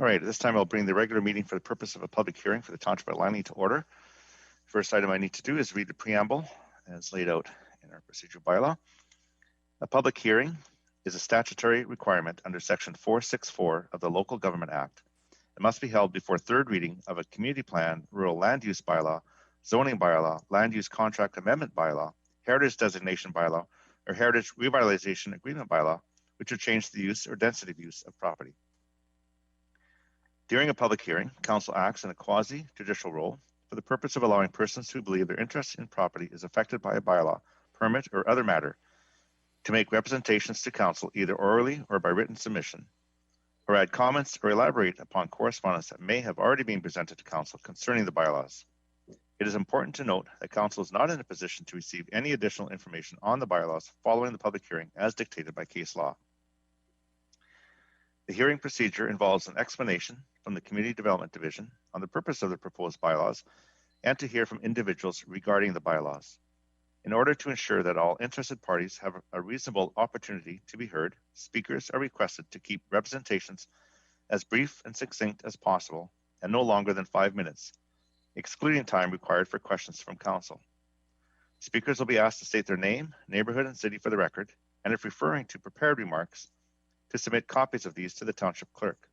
All right, at this time I'll bring the regular meeting for the purpose of a public hearing for the Township of Langley to order. First item I need to do is read the preamble as laid out in our procedural bylaw. A public hearing is a statutory requirement under Section 464 of the Local Government Act. It must be held before third reading of a community plan, rural land use bylaw, zoning bylaw, land use contract amendment bylaw, heritage designation bylaw, or heritage revitalization agreement bylaw, which would change the use or density of use of property. During a public hearing, council acts in a quasi-judicial role for the purpose of allowing persons who believe their interest in property is affected by a bylaw, permit, or other matter to make representations to council either orally or by written submission, or add comments or elaborate upon correspondence that may have already been presented to council concerning the bylaws. It is important to note that council is not in a position to receive any additional information on the bylaws following the public hearing as dictated by case law. The hearing procedure involves an explanation from the Community Development Division on the purpose of the proposed bylaws and to hear from individuals regarding the bylaws. In order to ensure that all interested parties have a reasonable opportunity to be heard, speakers are requested to keep representations as brief and succinct as possible and no longer than 5 minutes, excluding time required for questions from council. Speakers will be asked to state their name, neighborhood, and city for the record, and if referring to prepared remarks, to submit copies of these to the township clerk.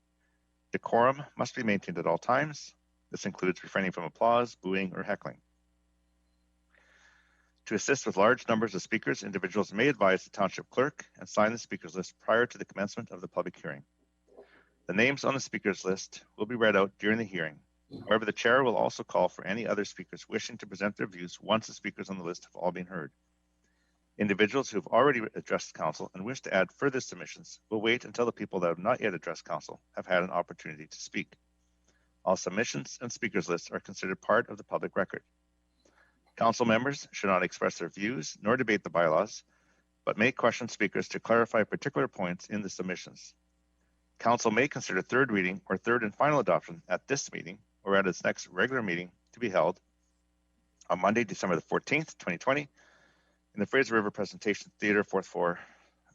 Decorum must be maintained at all times. This includes refraining from applause, booing, or heckling. To assist with large numbers of speakers, individuals may advise the township clerk and sign the speakers list prior to the commencement of the public hearing. The names on the speakers list will be read out during the hearing. However, the chair will also call for any other speakers wishing to present their views once the speakers on the list have all been heard. Individuals who have already addressed council and wish to add further submissions will wait until the people that have not yet addressed council have had an opportunity to speak. All submissions and speakers lists are considered part of the public record. Council members should not express their views nor debate the bylaws, but may question speakers to clarify particular points in the submissions. Council may consider third reading or third and final adoption at this meeting or at its next regular meeting to be held on Monday, December the 14th, 2020, in the Fraser River Presentation Theatre, 4th floor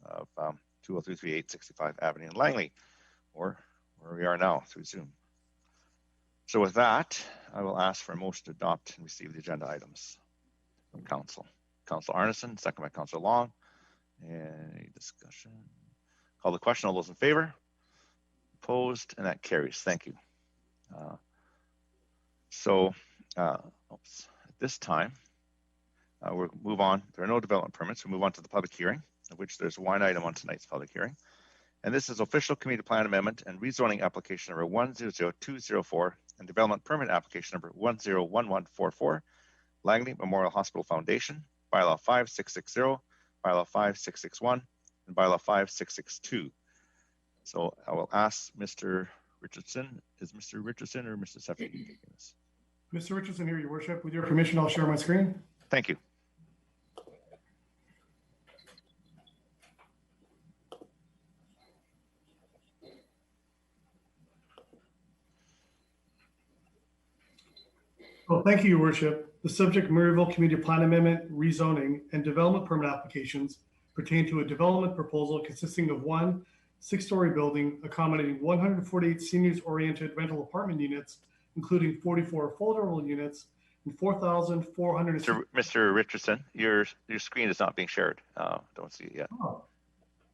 of 20338 65 Avenue in Langley, or where we are now through Zoom. So with that, I will ask for a motion to adopt and receive the agenda items from council. Council Arneson, second by Councilor Long. Any discussion? Call the question. All those in favor? Opposed? And that carries. Thank you. At this time, we'll move on. There are no development permits. We'll move on to the public hearing, of which there's one item on tonight's public hearing. And this is official community plan amendment and rezoning application number 100204 and development permit application number 101144, Langley Memorial Hospital Foundation, bylaw 5660, bylaw 5661, and bylaw 5662. So I will ask Mr. Richardson. Is Mr. Richardson or Mr. Seffi taking this? Mr. Richardson here, your worship. With your permission, I'll share my screen. Thank you. Well, thank you, your worship. The subject Maryville Community Plan Amendment, rezoning, and development permit applications pertain to a development proposal consisting of one 6-story building accommodating 148 seniors-oriented rental apartment units, including 44 affordable units and 4,400. Mr. Richardson, your screen is not being shared. Don't see it yet. Oh.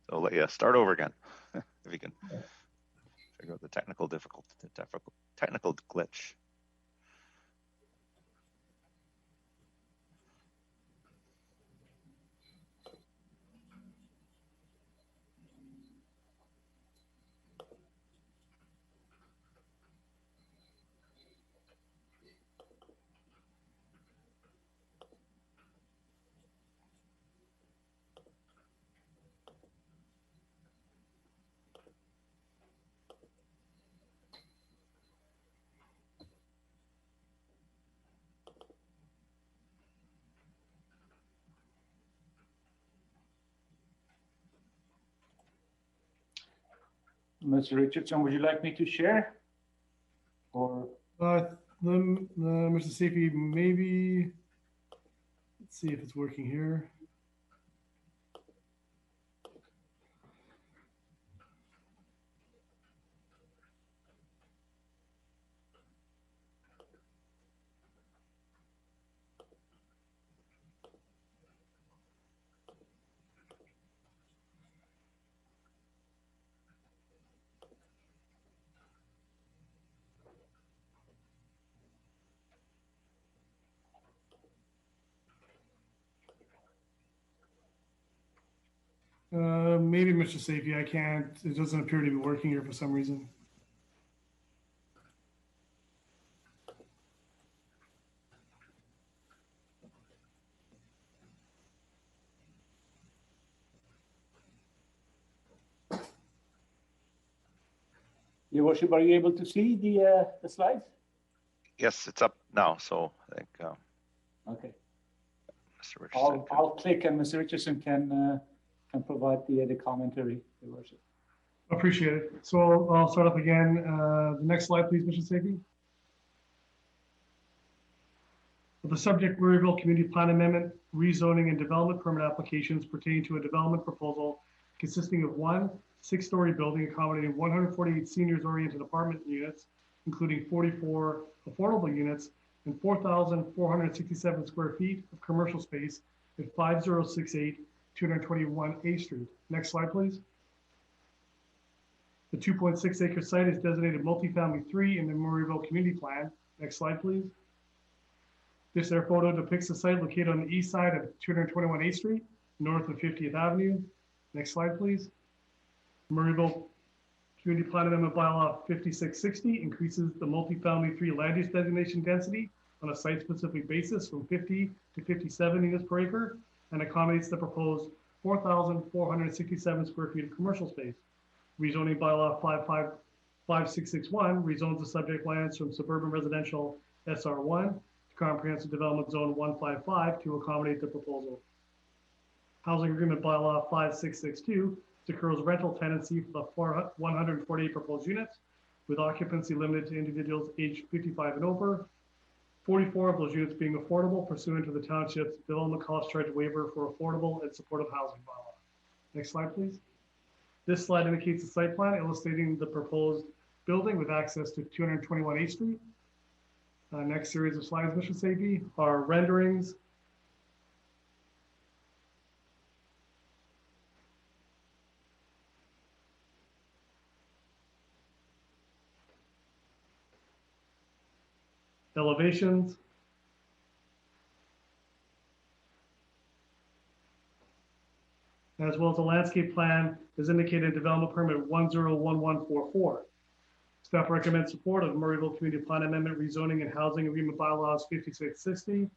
So start over again if you can figure out the technical glitch. Mr. Richardson, would you like me to share? Or Mr. Safi, maybe. Let's see if it's working here. Maybe Mr. Safety, I can't. It doesn't appear to be working here for some reason. Your worship, are you able to see the slides? Yes, it's up now. So I think Okay. Mr. Richardson. I'll click and Mr. Richardson can provide the commentary, Your worship. Appreciate it. So I'll start up again. The next slide, please, Mr. Safety. The subject Murrayville Community Plan Amendment, rezoning and development permit applications pertaining to a development proposal consisting of one 6-story building accommodating 148 seniors-oriented apartment units, including 44 affordable units and 4,467 square feet of commercial space at 5068 221 A Street. Next slide, please. The 2.6 acre site is designated multifamily 3 in the Murrayville Community Plan. Next slide, please. This air photo depicts the site located on the east side of 221 A Street, north of 50th Avenue. Next slide, please. Murrayville Community Plan Amendment Bylaw 5660 increases the multifamily 3 land use designation density on a site-specific basis from 50 to 57 units per acre and accommodates the proposed 4,467 square feet of commercial space. Rezoning Bylaw 5661 rezones the subject lands from suburban residential SR1 to Comprehensive Development Zone 155 to accommodate the proposal. Housing Agreement Bylaw 5662 secures rental tenancy for the 148 proposed units with occupancy limited to individuals aged 55 and over, 44 of those units being affordable pursuant to the township's development cost charge waiver for affordable and supportive housing bylaw. Next slide, please. This slide indicates the site plan illustrating the proposed building with access to 221 A Street. Next series of slides, Mr. Safety, are renderings. Elevations. As well as a landscape plan is indicated in development permit 101144. Staff recommends support of Murrayville Community Plan Amendment rezoning and housing agreement bylaws 5660,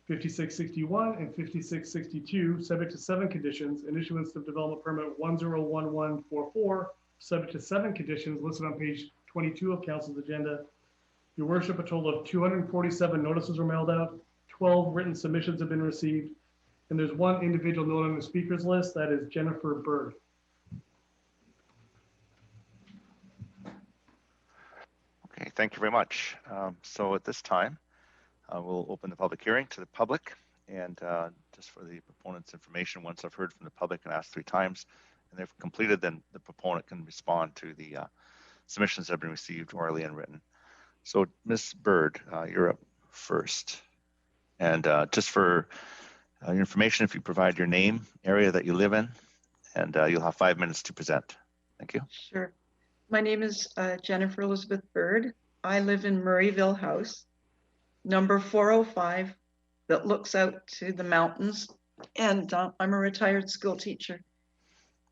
5661, and 5662, subject to 7 conditions, and issuance of development permit 101144, subject to 7 conditions listed on page 22 of Council's agenda. Your worship, a total of 247 notices were mailed out, 12 written submissions have been received, and there's 1 individual note on the speakers list, that is Jennifer Bird. Okay, thank you very much. So at this time, we'll open the public hearing to the public, and just for the proponent's information, once I've heard from the public and asked 3 times and they've completed, then the proponent can respond to the submissions that have been received orally and written. So Ms. Bird, you're up first. And just for your information, if you provide your name, area that you live in, and you'll have 5 minutes to present. Thank you. Sure. My name is Jennifer Elizabeth Bird. I live in Murrayville House, number 405, that looks out to the mountains. And I'm a retired school teacher.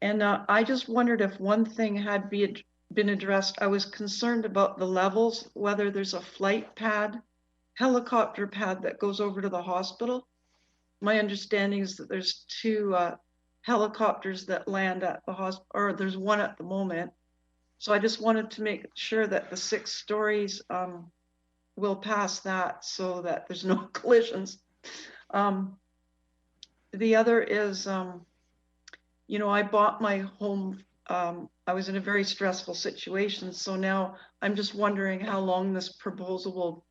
And I just wondered if one thing had been addressed. I was concerned about the levels, whether there's a flight pad, helicopter pad that goes over to the hospital. My understanding is that there's 2 helicopters that land at the hospital, or there's 1 at the moment. So I just wanted to make sure that the 6 stories will pass that so that there's no collisions. The other is, you know, I bought my home. I was in a very stressful situation. So now I'm just wondering how long this proposal will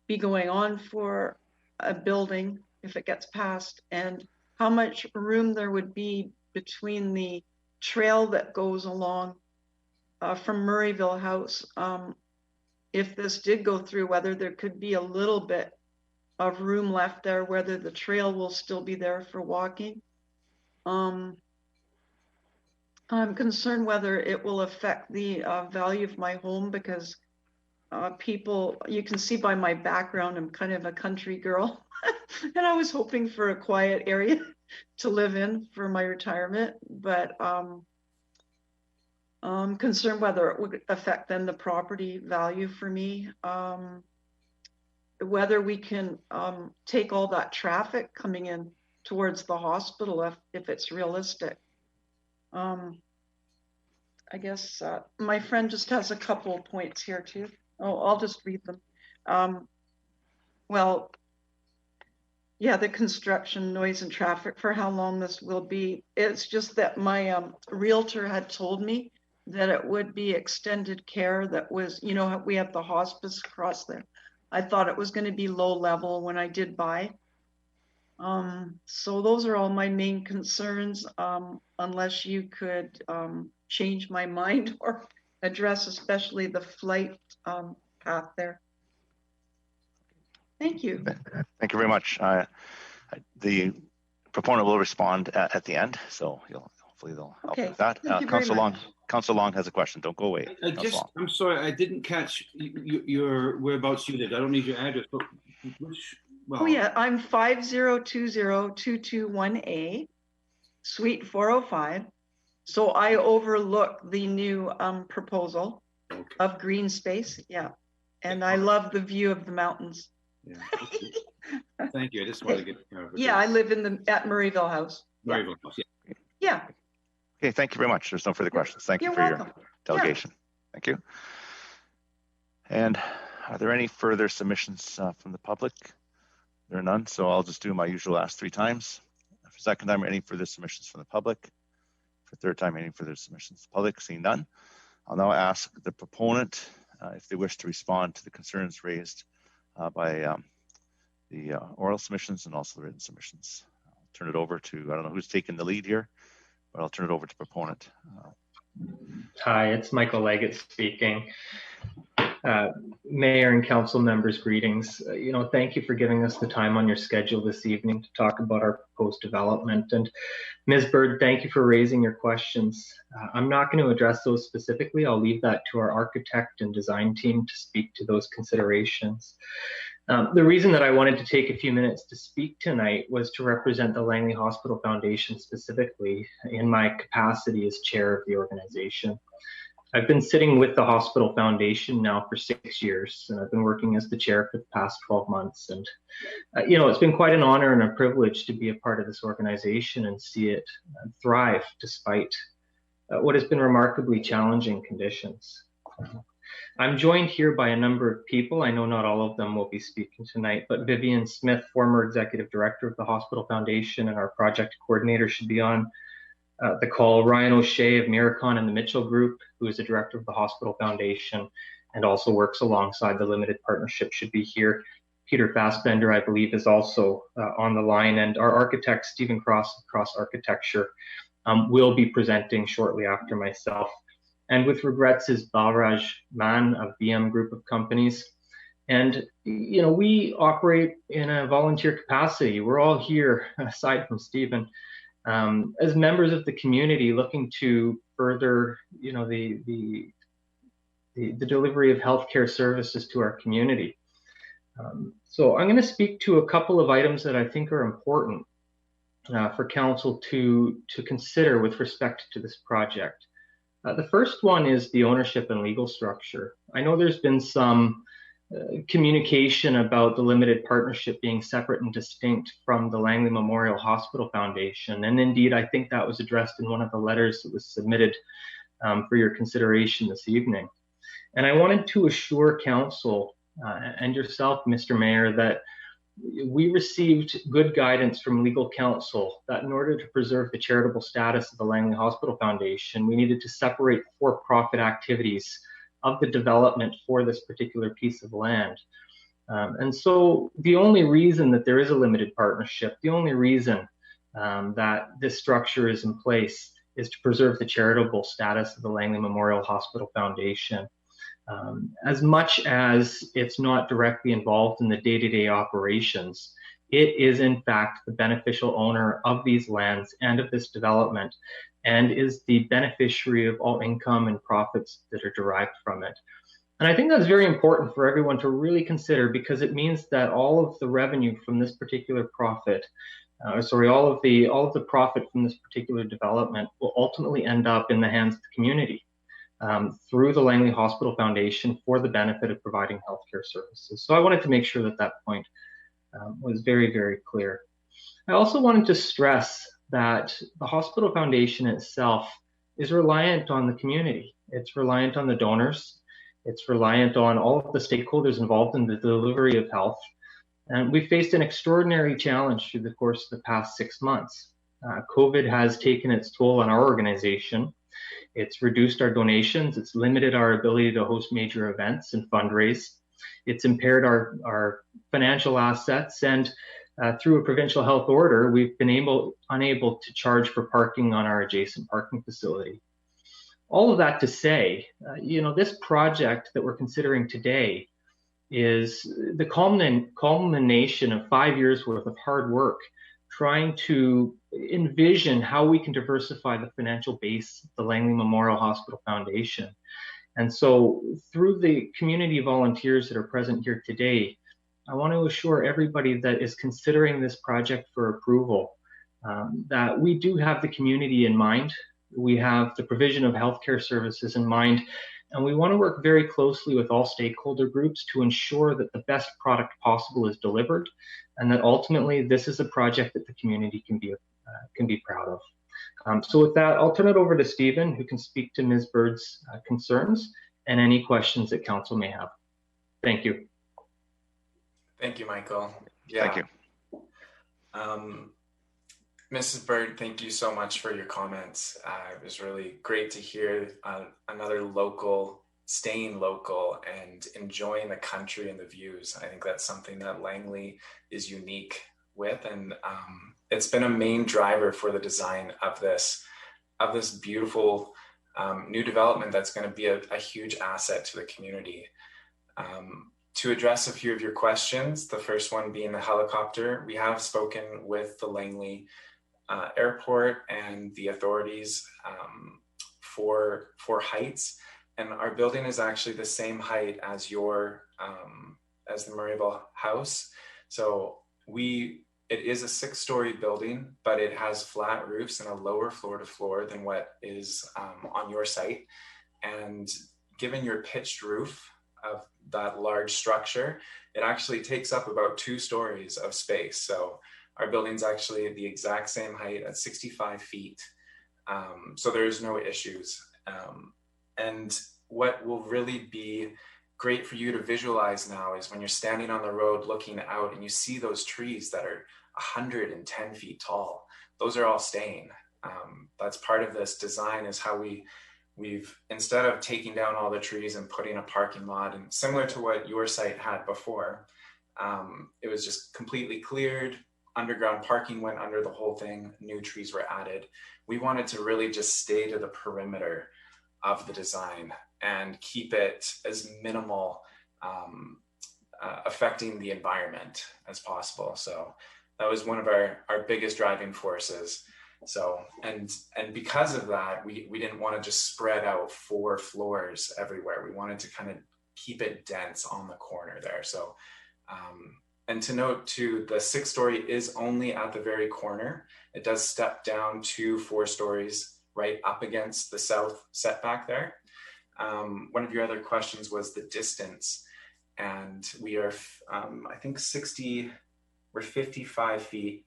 be going on for a building if it gets passed, and how much room there would be between the trail that goes along from Murrayville House. If this did go through, whether there could be a little bit of room left there, whether the trail will still be there for walking. I'm concerned whether it will affect the value of my home, because people, you can see by my background, I'm kind of a country girl. And I was hoping for a quiet area. to live in for my retirement, but I'm concerned whether it would affect then the property value for me. Whether we can take all that traffic coming in towards the hospital if it's realistic. I guess my friend just has a couple of points here too. Oh, I'll just read them. Well, yeah, the construction, noise and traffic for how long this will be. It's just that my realtor had told me that it would be extended care that was, you know, we have the hospice across there. I thought it was going to be low level when I did buy. So those are all my main concerns, unless you could change my mind or address especially the flight path there. Thank you. Thank you very much. The proponent will respond at the end, so hopefully they'll help with that. Councillor Long has a question. Don't go away. I'm sorry, I didn't catch your whereabouts you live. I don't need your address, but which? Well, oh yeah, I'm 5020-221A, Suite 405. So I overlook the new proposal of green space. Yeah, and I love the view of the mountains. Yeah. Thank you. I just wanted to get yeah, I live in at Murrayville House. Murrayville House. Yeah. Yeah. Okay, thank you very much. There's no further questions. Thank you for your delegation. Yeah. Thank you. And are there any further submissions from the public? There are none, so I'll just do my usual ask 3 times. For second time, any further submissions from the public? For third time, any further submissions from the public? Seeing none, I'll now ask the proponent if they wish to respond to the concerns raised by the oral submissions and also the written submissions. I'll turn it over to, I don't know who's taking the lead here, but I'll turn it over to proponent. Hi, it's Michael Leggett speaking. Mayor and council members, greetings. Thank you for giving us the time on your schedule this evening to talk about our proposed development. And Ms. Bird, thank you for raising your questions. I'm not going to address those specifically. I'll leave that to our architect and design team to speak to those considerations. The reason that I wanted to take a few minutes to speak tonight was to represent the Langley Hospital Foundation specifically in my capacity as chair of the organization. I've been sitting with the Hospital Foundation now for 6 years, and I've been working as the chair for the past 12 months. And, it's been quite an honor and a privilege to be a part of this organization and see it thrive despite what has been remarkably challenging conditions. I'm joined here by a number of people. I know not all of them will be speaking tonight, but Vivian Smith, former executive director of the Hospital Foundation and our project coordinator, should be on the call. Ryan O'Shea of Miracon and the Mitchell Group, who is the director of the Hospital Foundation and also works alongside the limited partnership, should be here. Peter Fassbender, I believe, is also on the line, and our architect, Stephen Cross of Cross Architecture, will be presenting shortly after myself. And with regrets is Balraj Man of BM Group of Companies. And, we operate in a volunteer capacity. We're all here, aside from Stephen, as members of the community looking to further, the delivery of healthcare services to our community. So I'm going to speak to a couple of items that I think are important for council to consider with respect to this project. The first one is the ownership and legal structure. I know there's been some communication about the limited partnership being separate and distinct from the Langley Memorial Hospital Foundation. And indeed, I think that was addressed in one of the letters that was submitted for your consideration this evening. And I wanted to assure council and yourself, Mr. Mayor, that we received good guidance from legal counsel that in order to preserve the charitable status of the Langley Hospital Foundation, we needed to separate for-profit activities of the development for this particular piece of land. And so the only reason that there is a limited partnership, the only reason that this structure is in place is to preserve the charitable status of the Langley Memorial Hospital Foundation. As much as it's not directly involved in the day-to-day operations, it is in fact the beneficial owner of these lands and of this development, and is the beneficiary of all income and profits that are derived from it. And I think that's very important for everyone to really consider, because it means that all of the revenue from this particular profit all of the profit from this particular development will ultimately end up in the hands of the community through the Langley Hospital Foundation for the benefit of providing healthcare services. So I wanted to make sure that that point was very, very clear. I also wanted to stress that the Hospital Foundation itself is reliant on the community. It's reliant on the donors. It's reliant on all of the stakeholders involved in the delivery of health. And we faced an extraordinary challenge through the course of the past 6 months. COVID has taken its toll on our organization. It's reduced our donations. It's limited our ability to host major events and fundraise. It's impaired our financial assets. And through a provincial health order, we've been unable to charge for parking on our adjacent parking facility. All of that to say, this project that we're considering today is the culmination of 5 years worth of hard work, trying to envision how we can diversify the financial base of the Langley Memorial Hospital Foundation. And so through the community volunteers that are present here today, I want to assure everybody that is considering this project for approval that we do have the community in mind. We have the provision of healthcare services in mind, and we want to work very closely with all stakeholder groups to ensure that the best product possible is delivered, and that ultimately this is a project that the community can be proud of. So with that, I'll turn it over to Stephen, who can speak to Ms. Bird's concerns and any questions that council may have. Thank you. Thank you, Michael. Yeah. Thank you. Mrs. Bird, thank you so much for your comments. It was really great to hear another local, staying local and enjoying the country and the views. I think that's something that Langley is unique with, and it's been a main driver for the design of this beautiful new development that's going to be a huge asset to the community. To address a few of your questions, the first one being the helicopter, we have spoken with the Langley airport and the authorities for heights, and our building is actually the same height as as the Murrayville house. So it is a 6-story building, but it has flat roofs and a lower floor to floor than what is on your site. And given your pitched roof of that large structure, it actually takes up about 2 stories of space. So our building's actually the exact same height at 65 feet. So there's no issues. And what will really be great for you to visualize now is when you're standing on the road looking out and you see those trees that are 110 feet tall. Those are all staying. That's part of this design, is how we've, instead of taking down all the trees and putting a parking lot, and similar to what your site had before, it was just completely cleared. Underground parking went under the whole thing, new trees were added. We wanted to really just stay to the perimeter of the design and keep it as minimal affecting the environment as possible. So that was one of our biggest driving forces. So, and because of that, we didn't want to just spread out 4 floors everywhere. We wanted to kind of keep it dense on the corner there. So, and to note too, the 6-story is only at the very corner. It does step down to 4 stories right up against the south setback there. One of your other questions was the distance, and we are, I think we're 55 feet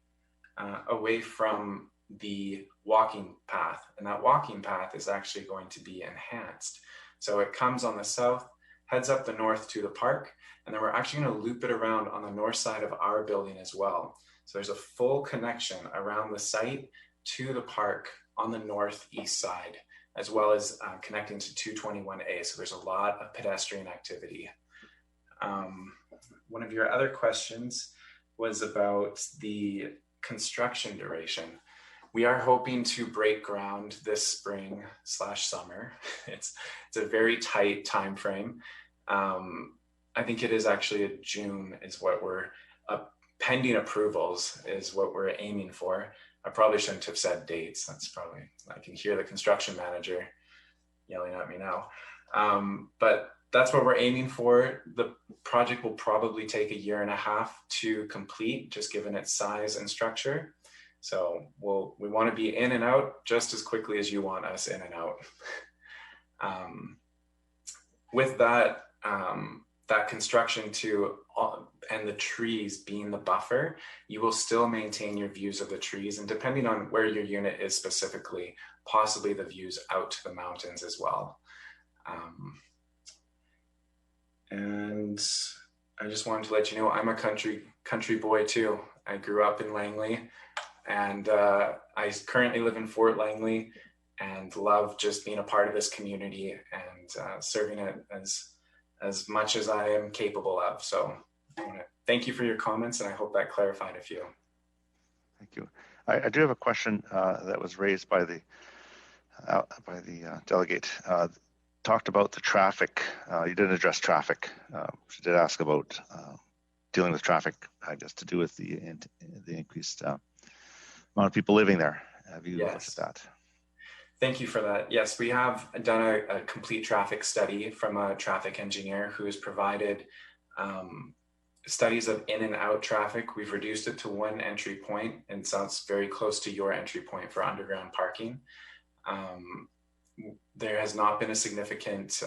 away from the walking path, and that walking path is actually going to be enhanced. So it comes on the south, heads up the north to the park, and then we're actually going to loop it around on the north side of our building as well. So there's a full connection around the site to the park on the northeast side, as well as connecting to 221A. So there's a lot of pedestrian activity. One of your other questions was about the construction duration. We are hoping to break ground this spring/summer. It's a very tight time frame. I think it is actually a June is what we're, pending approvals is what we're aiming for. I probably shouldn't have said dates. That's probably, I can hear the construction manager yelling at me now. But that's what we're aiming for. The project will probably take 1.5 years to complete, just given its size and structure. So we want to be in and out just as quickly as you want us in and out. With that, that construction too, and the trees being the buffer, you will still maintain your views of the trees, and depending on where your unit is specifically, possibly the views out to the mountains as well. And I just wanted to let you know I'm a country boy too. I grew up in Langley, and I currently live in Fort Langley, and love just being a part of this community and serving it as much as I am capable of. So I want to thank you for your comments, and I hope that clarified a few. Thank you. I do have a question that was raised by the delegate. Talked about the traffic. You didn't address traffic. She did ask about dealing with traffic, I guess, to do with the increased amount of people living there. Have you looked at that? Thank you for that. Yes, we have done a complete traffic study from a traffic engineer who has provided studies of in and out traffic. We've reduced it to one entry point, and so it's very close to your entry point for underground parking. There has not been a significant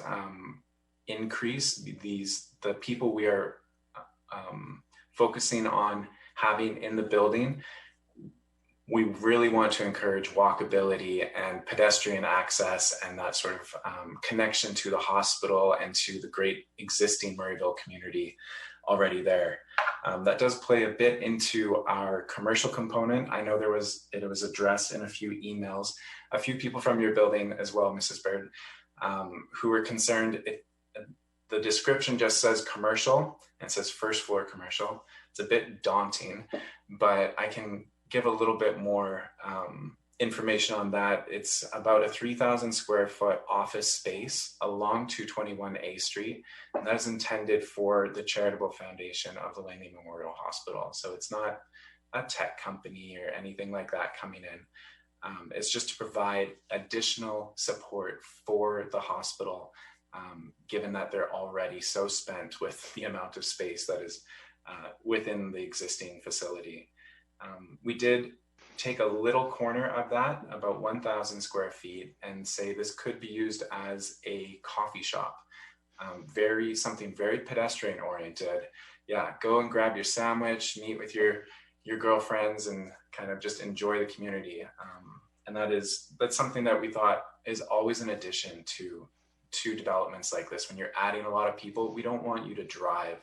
increase. The people we are focusing on having in the building, we really want to encourage walkability and pedestrian access and that sort of connection to the hospital and to the great existing Murrayville community already there. That does play a bit into our commercial component. I know it was addressed in a few emails. A few people from your building as well, Mrs. Bird, who were concerned. The description just says commercial and says first floor commercial. It's a bit daunting, but I can give a little bit more information on that. It's about a 3,000 square foot office space along 221A Street, and that is intended for the charitable foundation of the Langley Memorial Hospital. So it's not a tech company or anything like that coming in. It's just to provide additional support for the hospital, given that they're already so spent with the amount of space that is within the existing facility. We did take a little corner of that, about 1,000 square feet, and say this could be used as a coffee shop. Something very pedestrian oriented. Yeah, go and grab your sandwich, meet with your girlfriends, and kind of just enjoy the community. And that's something that we thought is always an addition to developments like this. When you're adding a lot of people, we don't want you to drive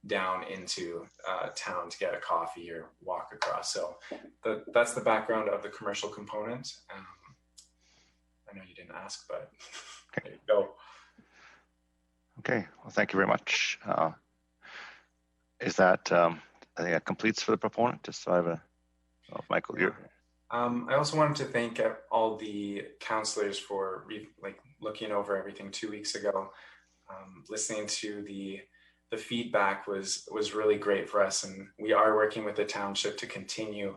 down into town to get a coffee or walk across. So that's the background of the commercial component. I know you didn't ask, but there you go. Okay, well, thank you very much. Is that, I think that completes for the proponent, just so I have Michael, you're. I also wanted to thank all the counselors for looking over everything 2 weeks ago. Listening to the feedback was really great for us, and we are working with the township to continue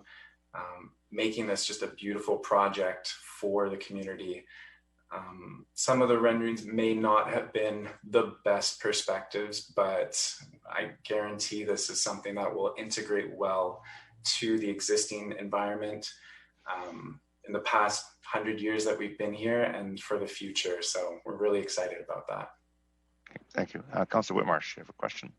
making this just a beautiful project for the community. Some of the renderings may not have been the best perspectives, but I guarantee this is something that will integrate well to the existing environment in the past 100 years that we've been here and for the future. So we're really excited about that. Okay, thank you. Councillor Whitmarsh, you have a question?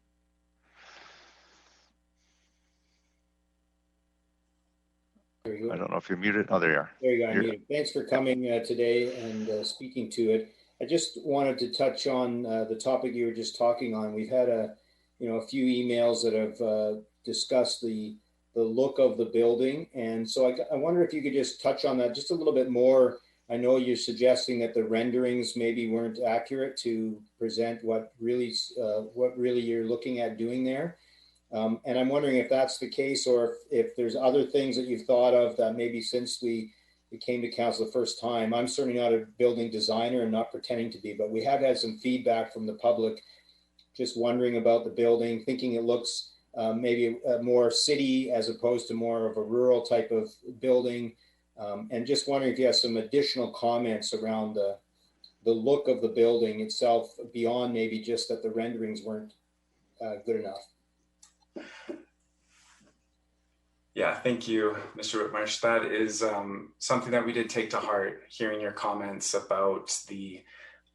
I don't know if you're muted. Oh, there you are. There you go. I'm muted. Thanks for coming today and speaking to it. I just wanted to touch on the topic you were just talking on. We've had a few emails that have discussed the look of the building, and so I wonder if you could just touch on that just a little bit more. I know you're suggesting that the renderings maybe weren't accurate to present what really you're looking at doing there. And I'm wondering if that's the case, or if there's other things that you've thought of that maybe since we came to council the first time. I'm certainly not a building designer and not pretending to be, but we have had some feedback from the public just wondering about the building, thinking it looks maybe more city as opposed to more of a rural type of building. And just wondering if you have some additional comments around the look of the building itself beyond maybe just that the renderings weren't good enough. Yeah, thank you, Mr. Whitmarsh. That is something that we did take to heart, hearing your comments about the,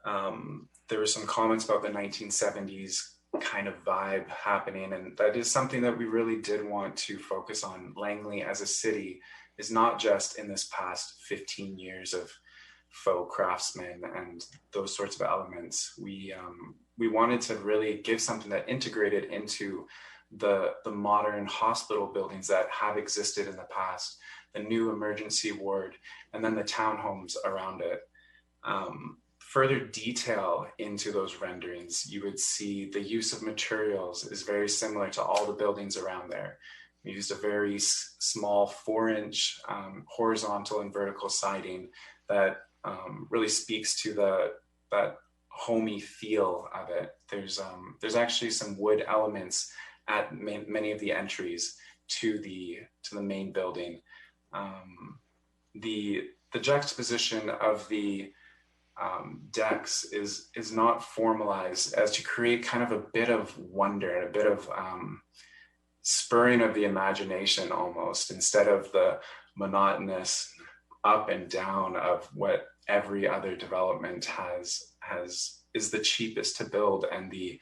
there were some comments about the 1970s kind of vibe happening. And that is something that we really did want to focus on. Langley as a city is not just in this past 15 years of faux craftsmen and those sorts of elements. We wanted to really give something that integrated into the modern hospital buildings that have existed in the past, the new emergency ward, and then the townhomes around it. Further detail into those renderings, you would see the use of materials is very similar to all the buildings around there. We used a very small 4-inch horizontal and vertical siding that really speaks to that homey feel of it. There's actually some wood elements at many of the entries to the main building. The juxtaposition of the decks is not formalized as to create kind of a bit of wonder and a bit of spurring of the imagination almost, instead of the monotonous up and down of what every other development is the cheapest to build and the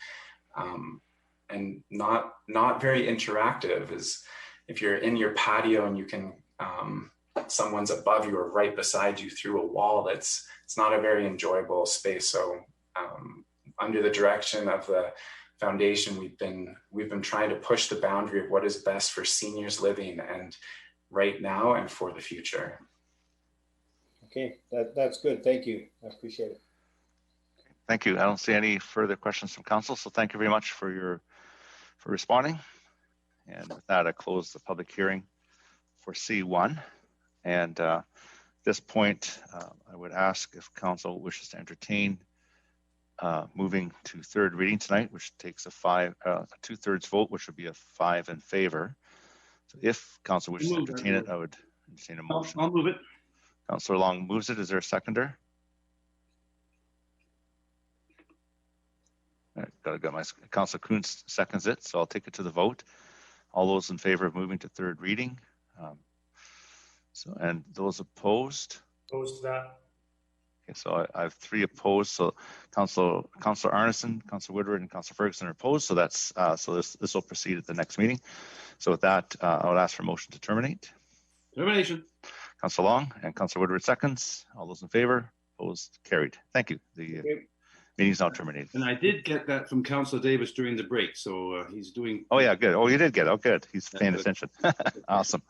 and not very interactive. Is if you're in your patio and you can someone's above you or right beside you through a wall, it's not a very enjoyable space. So under the direction of the foundation, we've been trying to push the boundary of what is best for seniors living and right now and for the future. Okay, that's good. Thank you. I appreciate it. Thank you. I don't see any further questions from council, so thank you very much for responding. And with that, I close the public hearing for C1. And at this point, I would ask if council wishes to entertain moving to third reading tonight, which takes a 2/3 vote, which would be a 5 in favor. So if council wishes to entertain it, I would entertain a motion. I'll move it. Councillor Long moves it. Is there a seconder? All right, got my Councillor Kuntz seconds it, so I'll take it to the vote. All those in favor of moving to third reading? And those opposed? Opposed to that. Okay, so I have 3 opposed. So Councillor Arneson, Councillor Woodward, and Councillor Ferguson are opposed. So that's this will proceed at the next meeting. So with that, I would ask for a motion to terminate. Termination. Councillor Long and Councillor Woodward seconds. All those in favor? Opposed? Carried. Thank you. The meeting is now terminated. And I did get that from Councillor Davis during the break, so he's doing. Oh yeah, good. Oh, you did get it. Oh, good. He's paying attention. Awesome.